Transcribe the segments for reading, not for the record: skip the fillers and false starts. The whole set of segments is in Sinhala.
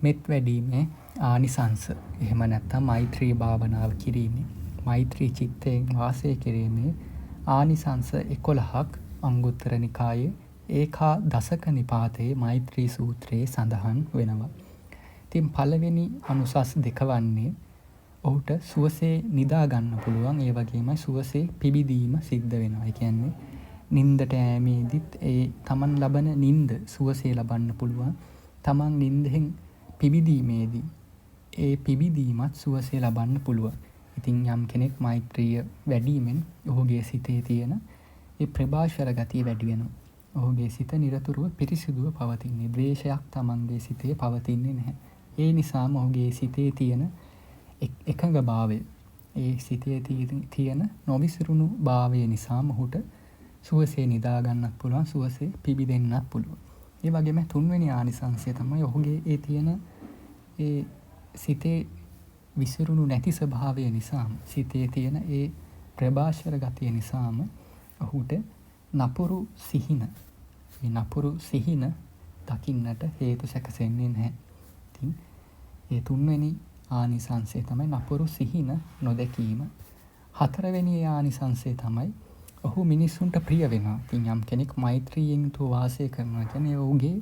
මෙත් වැඩීමේ ආනිසංස. එහෙම නැත්නම් මෛත්‍රී භාවනාව කිරීමේ, මෛත්‍රී චිත්තයෙන් වාසය කිරීමේ ආනිසංස 11ක් අංගුත්තර නිකායේ ඒකා දසක නිපාතයේ මෛත්‍රී සූත්‍රයේ සඳහන් වෙනවා. ඉතින් පළවෙනි අනුසස් දෙක වන්නේ ඔහුට සුවසේ නිදා ගන්න පුළුවන්. ඒ වගේමයි සුවසේ පිබිදීම සිද්ධ වෙනවා. ඒ කියන්නේ නින්දට යෑමේදීත් ඒ තමන් ලබන නින්ද සුවසේ ලබන්න පුළුවන්. තමන් නින්දෙන් පිබිදීමේදී ඒ පිබිදීමත් සුවසේ ලබන්න පුළුවන්. ඉතින් යම් කෙනෙක් මෛත්‍රිය වැඩීමෙන් ඔහුගේ සිතේ තියෙන ඒ ප්‍රභාෂර ගතිය වැඩි වෙනවා. ඔහුගේ සිත නිරතුරුව පිරිසිදුව පවතින්නේ. ද්වේෂයක් තමන්ගේ සිතේ පවතින්නේ නැහැ. ඒ නිසාම ඔහුගේ සිතේ තියෙන එකඟභාවය, ඒ සිතේ තියෙන නොවිසිරුණු භාවය නිසාම ඔහුට සුවසේ නිදා ගන්නත් පුළුවන්, සුවසේ පිබිදෙන්නත් පුළුවන්. ඒ වගේම තුන්වෙනි ආනිසංසය තමයි ඔහුගේ ඒ තියෙන ඒ සිතේ විසිරුණු නැති ස්වභාවය නිසාම, සිතේ තියෙන ඒ ප්‍රභාෂර ගතිය නිසාම ඔහුට නපුරු සිහින, මේ නපුරු සිහින දකින්නට හේතු සැකසෙන්නේ නැහැ. ඉතින් ඒ තුන්වෙනි ආනිසංසය තමයි නපුරු සිහින නොදැකීම. හතරවෙනි ආනිසංසය තමයි ඔහු මිනිස්සුන්ට ප්‍රිය වෙනවා. ඉතින් යම් කෙනෙක් මෛත්‍රියෙන් යුතුව වාසය කරනවා කියන්නේ ඔහුගේ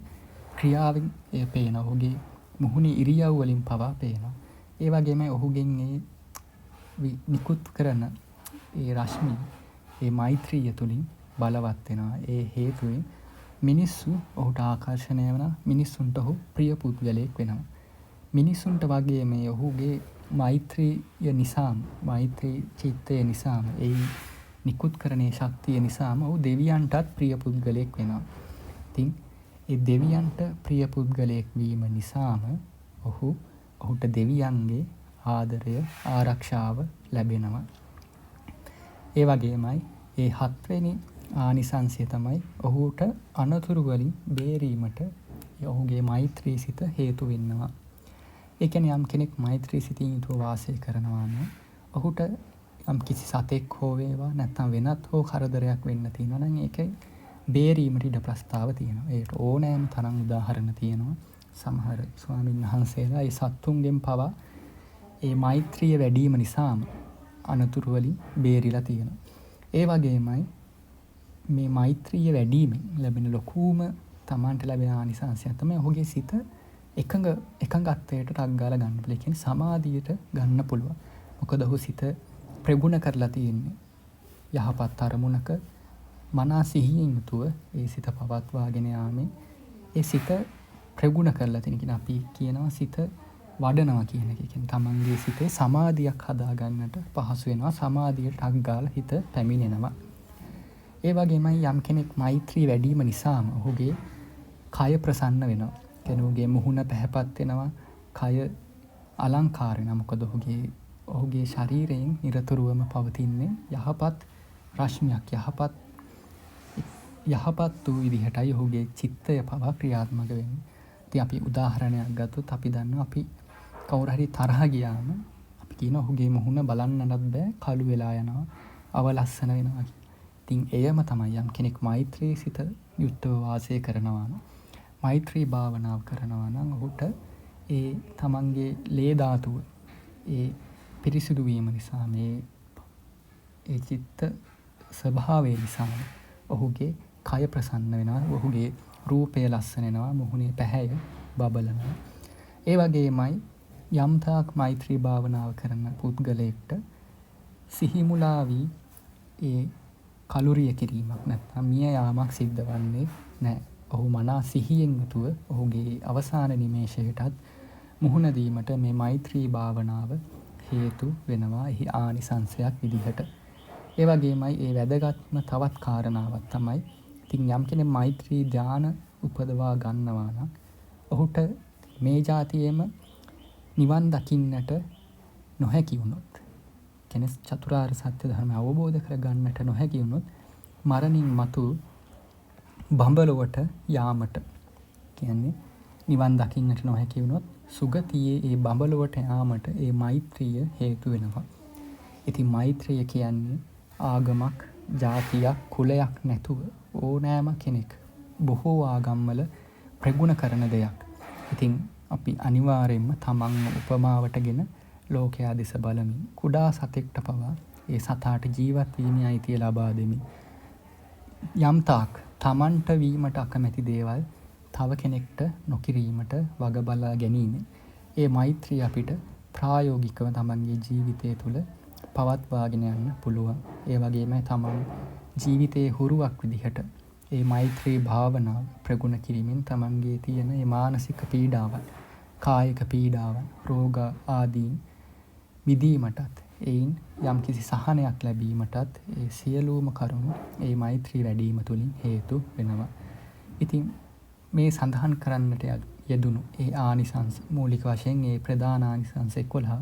ක්‍රියාවෙන් ඒ පේන, ඔහුගේ මුහුණේ ඉරියව් වලින් පවා පේනවා. ඒ වගේම ඔහුගෙන් ඒ නිකුත් කරන ඒ රශ්මිය, ඒ මෛත්‍රිය තුලින් බලවත් වෙනවා. ඒ හේතුවෙන් මිනිස්සු ඔහුට ආකර්ෂණය වෙනවා. මිනිස්සුන්ට ඔහු ප්‍රිය පුද්ගලයෙක් වෙනවා. මිනිස්සුන්ට වගේ මේ ඔහුගේ මෛත්‍රිය නිසාම, මෛත්‍රී චිත්තය නිසාම, ඒ නිකුත් කරණේ ශක්තිය නිසාම ඔහු දෙවියන්ටත් ප්‍රිය පුද්ගලයෙක් වෙනවා. ඉතින් ඒ දෙවියන්ට ප්‍රිය පුද්ගලයෙක් වීම නිසාම ඔහුට දෙවියන්ගේ ආදරය, ආරක්ෂාව ලැබෙනවා. ඒ වගේමයි ඒ හත්වෙනි ආනිසංසය තමයි ඔහුට අනතුරු වලින් බේරීමට ඔහුගේ මෛත්‍රී සිත හේතු වෙනවා. ඒ කියන්නේ යම් කෙනෙක් මෛත්‍රී සිතින් යුතුව වාසය කරනවා නම් ඔහුට යම් කිසි සතෙක් හෝ වේවා නැත්නම් වෙනත් හෝ කරදරයක් වෙන්න තියෙනවා නම් ඒකේ බේරීමට ඉඩ ප්‍රස්තාව තියෙනවා. ඒකට ඕනෑම තරම් උදාහරණ තියෙනවා. සමහර ස්වාමීන් වහන්සේලා ඒ සත්තුන්ගෙන් පවා ඒ මෛත්‍රිය වැඩිම නිසාම අනතුරු වලින් බේරිලා තියෙනවා. ඒ වගේමයි මේ මෛත්‍රිය වැඩිමෙන් ලැබෙන ලොකුම තමන්ට ලැබෙන ආනිසංසය තමයි ඔහුගේ සිත එකඟත්වයට ටක් ගාලා ගන්න පුළුවන්. ඒ කියන්නේ සමාධියට ගන්න පුළුවන්. මොකද ඔහු සිත ප්‍රගුණ කරලා තියෙන්නේ යහපත් අරමුණක මනා සිහියෙන් යුතුව ඒ සිත පවත්වාගෙන යාමේ ඒ සිත ප්‍රගුණ කරලා තියෙන. කියන අපි කියනවා සිත වඩනවා කියන එක. කියන්නේ තමන්ගේ සිතේ සමාධියක් හදා ගන්නට පහසු වෙනවා. සමාධියට ටක් ගාලා හිත පැමිණෙනවා. ඒ වගේමයි යම් කෙනෙක් මෛත්‍රී වැඩිම නිසාම ඔහුගේ කය ප්‍රසන්න වෙනවා. කියන්නේ ඔහුගේ මුහුණ පැහැපත් වෙනවා. කය අලංකාර වෙනවා. මොකද ඔහුගේ ශරීරයෙන් නිරතුරුවම පවතින්නේ යහපත් රශ්මියක්, යහපත් වූ විදිහටයි ඔහුගේ චිත්තය පවා ක්‍රියාත්මක වෙන්නේ. ඉතින් අපි උදාහරණයක් ගත්තොත් අපි දන්නවා අපි කවුරු හරි තරහ ගියාම අපි කියන ඔහුගේ මුහුණ බලන්නවත් බෑ, කළු වෙලා යනවා, අවලස්සන වෙනවා. ඉතින් එයම තමයි යම් කෙනෙක් මෛත්‍රී සිත යුක්තව වාසය කරනවා නම්, මෛත්‍රී භාවනාව කරනවා නම් ඔහුට ඒ තමන්ගේ ලේ ධාතුව ඒ පිරිසිදු වීම නිසා, ඒ චිත්ත ස්වභාවය නිසා ඔහුගේ කය ප්‍රසන්න වෙනවා, ඔහුගේ රූපය ලස්සන වෙනවා, මුහුණේ පැහැය බබලනවා. ඒ වගේමයි යම්තාක් මෛත්‍රී භාවනාව කරන පුද්ගලයෙක්ට සිහිමුලා වී ඒ කලුරිය කිරීමක් නැත්නම් මිය යාමක් සිද්ධ වන්නේ නැහැ. ඔහු මනා සිහියෙන් යුතුව ඔහුගේ අවසාන නිමේෂයටත් මුහුණ දීමට මේ මෛත්‍රී භාවනාව හේතු වෙනවා. එහි ආනිසංසයක් විදිහට. ඒ වගේමයි ඒ වැදගත්ම තවත් කාරණාවක් තමයි ඉතින් යම් කෙනෙක් මෛත්‍රී ධාන උපදවා ගන්නවා නම් ඔහුට මේ જાතියේම නිවන් දකින්නට නොහැකි වුණොත්, කියන්නේ චතුරාර්ය සත්‍ය ධර්ම අවබෝධ කර ගන්නට නොහැකි වුණොත් මරණින් මතු බඹලොවට යාමට, කියන්නේ නිවන් දකින්නට නොහැකි වුණොත් සුගතියේ ඒ බඹලොවට යාමට ඒ මෛත්‍රිය හේතු වෙනවා. ඉතින් මෛත්‍රිය කියන්නේ ආගමක්, ජාතියක්, කුලයක් නැතුව ඕනෑම කෙනෙක් බොහෝ ආගම්වල ප්‍රගුණ කරන දෙයක්. ඉතින් අපි අනිවාර්යෙන්ම තමන්ව උපමාවටගෙන ලෝකයා දෙස බලමින් කුඩා සතෙක්ට පවා ඒ සතාට ජීවත් වීමේ අයිතිය ලබා දෙමින් යම් තාක් තමන්ට වීමට අකමැති දේවල් තව කෙනෙක්ට නොකිරීමට වග බලා ගැනීමෙන් ඒ මෛත්‍රිය අපිට ප්‍රායෝගිකව තමන්ගේ ජීවිතය තුළ පවත්වාගෙන යන්න පුළුවන්. ඒ වගේම තමන් ජීවිතයේ හුරුවක් විදිහට ඒ මෛත්‍රී භාවනාව ප්‍රගුණ කිරීමෙන් තමන්ගේ තියෙන ඒ මානසික පීඩාවන්, කායික පීඩාවන්, රෝග ආදීන් මිදීමටත් එයින් යම්කිසි සහනයක් ලැබීමටත් ඒ සියලුම කරුණු ඒ මෛත්‍රී වැඩීම තුළින් හේතු වෙනවා. ඉතින් මේ සඳහන් කරන්නට යෙදුණු ඒ ආනිසංස මූලික වශයෙන් ඒ ප්‍රධාන ආනිසංස 11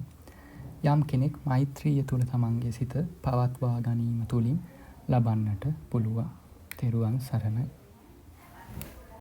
යම් කෙනෙක් මෛත්‍රිය තුළ තමන්ගේ සිත පවත්වා ගැනීම තුළින් ලබන්නට පුළුවන්. තෙරුවන් සරණයි.